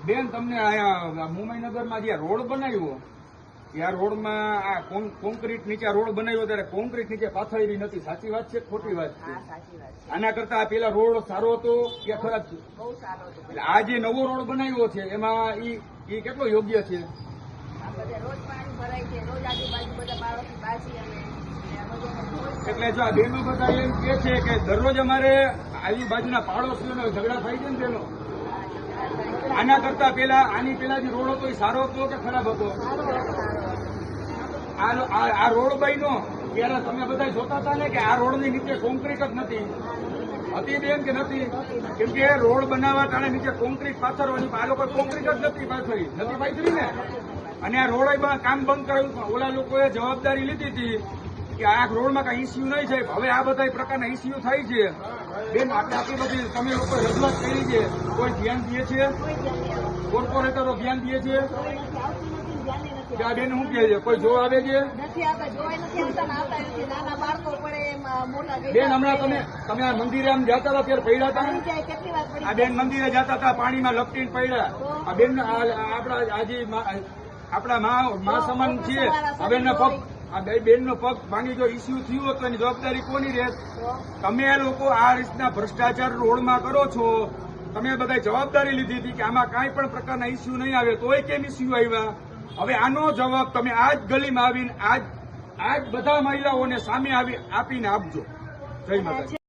બેન તમને અહીંયા મુંબઈનગરમાં જે રોડ બનાવ્યો આ રોડમાં આ કોન્ક્રીટ નીચે રોડ બનાવ્યો ત્યારે કોન્ક્રીટ નીચે પાથરેલી નથી, સાચી વાત છે ખોટી વાત છે? આના કરતા પેલા રોડ સારો હતો કે ખરાબ છે? એટલે આ જે નવો રોડ બનાવ્યો છે એમાં ઈ કેટલો યોગ્ય છે? એટલે જો આ બેનો બધા એમ કે છે કે દરરોજ અમારે આજુબાજુના પાડોશીઓનો ઝઘડા થાય છે ને તેનો, આના કરતા પેલા આની પેલા જે રોડ હતો એ સારો હતો કે ખરાબ હતો? આ રોડ બન્યો ત્યારે તમે બધા જોતા હતા ને કે આ રોડની નીચે કોન્ક્રીટ જ નથી હતી બેન કે નથી? કેમ કે રોડ બનાવવા ટાણે નીચે કોન્ક્રીટ પાથરવાની, આ લોકો કોન્ક્રીટ જ નથી પાથરી ને. અને આ રોડ કામ બંધ કરાવ્યું, પણ ઓલા લોકોએ જવાબદારી લીધી હતી કે આ રોડમાં કઈ ઇસ્યુ નહીં થાય. હવે આ બધા પ્રકારના ઇસ્યુ થાય છે બેન. આપણે આટલી બધી તમે લોકો રજૂઆત કરી છે, કોઈ ધ્યાન દે છે? કોર્પોરેટરો ધ્યાન દે છે? બેન શું કહે છે? કોઈ જોવા આવે છે? બેન હમણાં તમે આ મંદિરે આમ જતા હતા ત્યારે પડ્યા હતા? આ બેન મંદિરે જતા હતા પાણીમાં લપટીને પડ્યા. આ બેન આપણા મા સમાન છીએ. આ બેનના પગ આ બે બેનનો પગ ભાંગી ગયો, ઇસ્યુ થયું હતો એની જવાબદારી કોની રહે? તમે લોકો આ રીતના ભ્રષ્ટાચાર રોડમાં કરો છો. તમે બધા જવાબદારી લીધી હતી કે આમાં કાંઈ પણ પ્રકારના ઇસ્યુ નહીં આવે, તોય કેમ ઇસ્યુ આવ્યા? હવે આનો જવાબ તમે આજ ગલીમાં આવીને આજ બધા મહિલાઓને સામે આપીને આપજો. જય માતાજી.